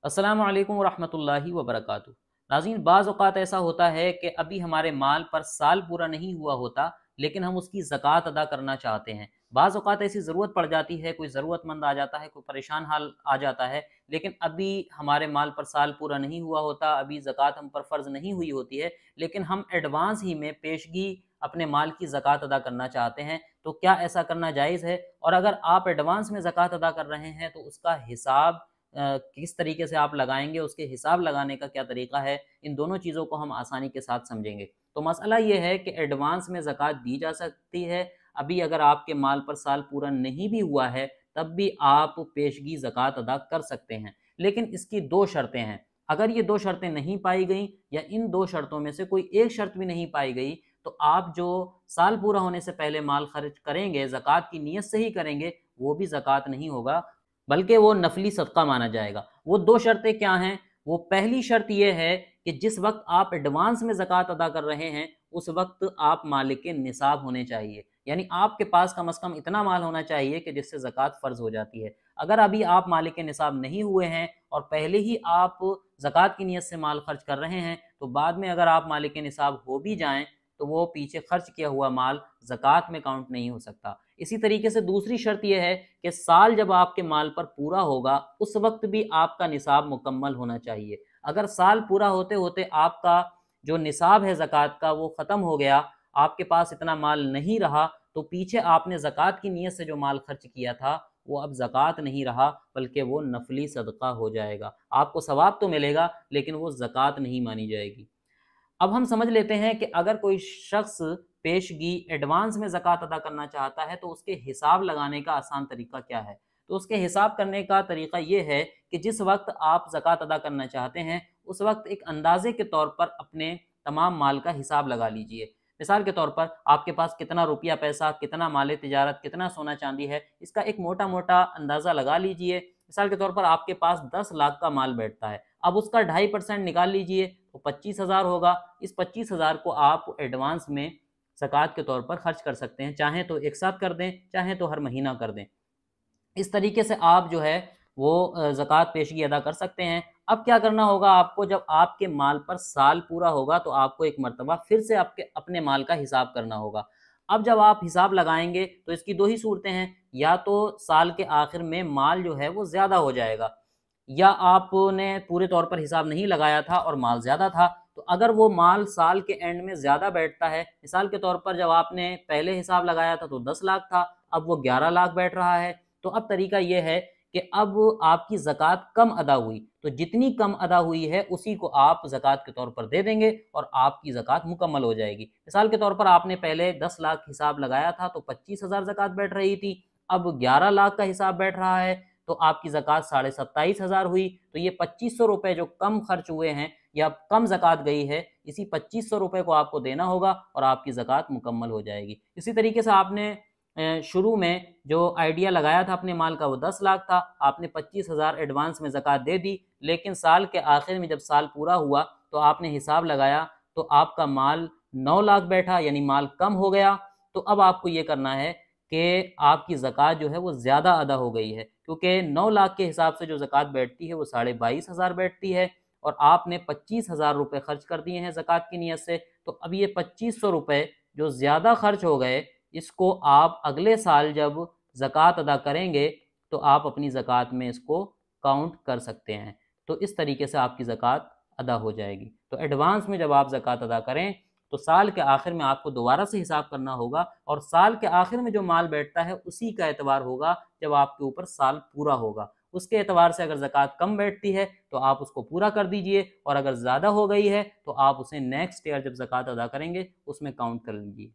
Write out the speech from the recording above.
अस्सलामु अलैकुम वरहमतुल्लाहि वबरकातुहू। नाज़रीन, बाज़ औक़ात ऐसा होता है कि अभी हमारे माल पर साल पूरा नहीं हुआ होता, लेकिन हम उसकी ज़कात अदा करना चाहते हैं। बाज़ औक़ात ऐसी ज़रूरत पड़ जाती है, कोई ज़रूरतमंद आ जाता है, कोई परेशान हाल आ जाता है, लेकिन अभी हमारे माल पर साल पूरा नहीं हुआ होता, अभी ज़कात हम पर फ़र्ज़ नहीं हुई होती है, लेकिन हम एडवांस ही में पेशगी अपने माल की ज़कात अदा करना चाहते हैं। तो क्या ऐसा करना जायज़ है? और अगर आप एडवांस में ज़कात अदा कर रहे हैं तो उसका हिसाब किस तरीके से आप लगाएंगे, उसके हिसाब लगाने का क्या तरीका है, इन दोनों चीज़ों को हम आसानी के साथ समझेंगे। तो मसला ये है कि एडवांस में ज़कात दी जा सकती है। अभी अगर आपके माल पर साल पूरा नहीं भी हुआ है तब भी आप पेशगी ज़कात अदा कर सकते हैं, लेकिन इसकी दो शर्तें हैं। अगर ये दो शर्तें नहीं पाई गई या इन दो शर्तों में से कोई एक शर्त भी नहीं पाई गई तो आप जो साल पूरा होने से पहले माल खर्च करेंगे, ज़कात की नीयत से ही करेंगे, वो भी ज़कात नहीं होगा, बल्कि वो नफली सदका माना जाएगा। वो दो शर्तें क्या हैं? वो पहली शर्त ये है कि जिस वक्त आप एडवांस में ज़कात अदा कर रहे हैं उस वक्त आप मालिक निसाब होने चाहिए, यानी आपके पास कम से कम इतना माल होना चाहिए कि जिससे ज़कात फ़र्ज़ हो जाती है। अगर अभी आप मालिक निसाब नहीं हुए हैं और पहले ही आप ज़कात की नीयत से माल खर्च कर रहे हैं तो बाद में अगर आप मालिक निसाब हो भी जाएं तो वो पीछे खर्च किया हुआ माल ज़कात में काउंट नहीं हो सकता। इसी तरीके से दूसरी शर्त यह है कि साल जब आपके माल पर पूरा होगा उस वक्त भी आपका निसाब मुकम्मल होना चाहिए। अगर साल पूरा होते होते आपका जो निसाब है ज़कात का वो ख़त्म हो गया, आपके पास इतना माल नहीं रहा, तो पीछे आपने ज़कात की नीयत से जो माल खर्च किया था वो अब ज़कात नहीं रहा, बल्कि वो नफली सदका हो जाएगा। आपको सवाब तो मिलेगा लेकिन वो ज़कात नहीं मानी जाएगी। अब हम समझ लेते हैं कि अगर कोई शख्स पेशगी एडवांस में ज़कात अदा करना चाहता है तो उसके हिसाब लगाने का आसान तरीका क्या है। तो उसके हिसाब करने का तरीका ये है कि जिस वक्त आप ज़कात अदा करना चाहते हैं उस वक्त एक अंदाजे के तौर पर अपने तमाम माल का हिसाब लगा लीजिए। मिसाल के तौर पर आपके पास कितना रुपया पैसा, कितना माल तिजारत, कितना सोना चांदी है, इसका एक मोटा मोटा अंदाज़ा लगा लीजिए। मिसाल के तौर पर आपके पास 10 लाख का माल बैठता है, अब उसका 2.5% निकाल लीजिए तो 25,000 होगा। इस 25,000 को आप एडवांस में ज़कात के तौर पर खर्च कर सकते हैं, चाहें तो एक साथ कर दें, चाहें तो हर महीना कर दें। इस तरीके से आप जो है वो ज़कात पेशगी अदा कर सकते हैं। अब क्या करना होगा आपको, जब आपके माल पर साल पूरा होगा तो आपको एक मर्तबा फिर से आपके अपने माल का हिसाब करना होगा। अब जब आप हिसाब लगाएंगे तो इसकी दो ही सूरतें हैं, या तो साल के आखिर में माल जो है वो ज़्यादा हो जाएगा, या आपने पूरे तौर पर हिसाब नहीं लगाया था और माल ज़्यादा था। तो अगर वो माल साल के एंड में ज़्यादा बैठता है, मिसाल के तौर पर जब आपने पहले हिसाब लगाया था तो 10 लाख था, अब वो 11 लाख बैठ रहा है, तो अब तरीका ये है कि अब आपकी ज़कात कम अदा हुई, तो जितनी कम अदा हुई है उसी को आप ज़कात के तौर पर दे देंगे और आपकी ज़कात मुकम्मल हो जाएगी। मिसाल के तौर पर आपने पहले 10 लाख हिसाब लगाया था तो 25,000 ज़कात बैठ रही थी, अब 11 लाख का हिसाब बैठ रहा है तो आपकी ज़कात 27,500 हुई। तो ये 2500 रुपये जो कम खर्च हुए हैं या कम ज़कात गई है, इसी 2500 रुपये को आपको देना होगा और आपकी ज़कात मुकम्मल हो जाएगी। इसी तरीके से आपने शुरू में जो आइडिया लगाया था अपने माल का वो 10 लाख था, आपने 25,000 एडवांस में ज़कात दे दी, लेकिन साल के आखिर में जब साल पूरा हुआ तो आपने हिसाब लगाया तो आपका माल 9 लाख बैठा, यानी माल कम हो गया। तो अब आपको ये करना है कि आपकी ज़कात जो है वो ज़्यादा अदा हो गई है, क्योंकि 9 लाख के हिसाब से जो ज़कात बैठती है वो 22,500 बैठती है और आपने 25,000 रुपये खर्च कर दिए हैं ज़कात की नीयत से। तो अब ये 2500 रुपये जो ज़्यादा खर्च हो गए, इसको आप अगले साल जब ज़कात अदा करेंगे तो आप अपनी ज़कात में इसको काउंट कर सकते हैं। तो इस तरीके से आपकी ज़कात अदा हो जाएगी। तो एडवांस में जब आप ज़कात अदा करें तो साल के आखिर में आपको दोबारा से हिसाब करना होगा और साल के आखिर में जो माल बैठता है उसी का एतबार होगा जब आपके ऊपर साल पूरा होगा। उसके एतबार से अगर ज़कात कम बैठती है तो आप उसको पूरा कर दीजिए, और अगर ज़्यादा हो गई है तो आप उसे नेक्स्ट ईयर जब ज़कात अदा करेंगे उसमें काउंट कर लीजिए।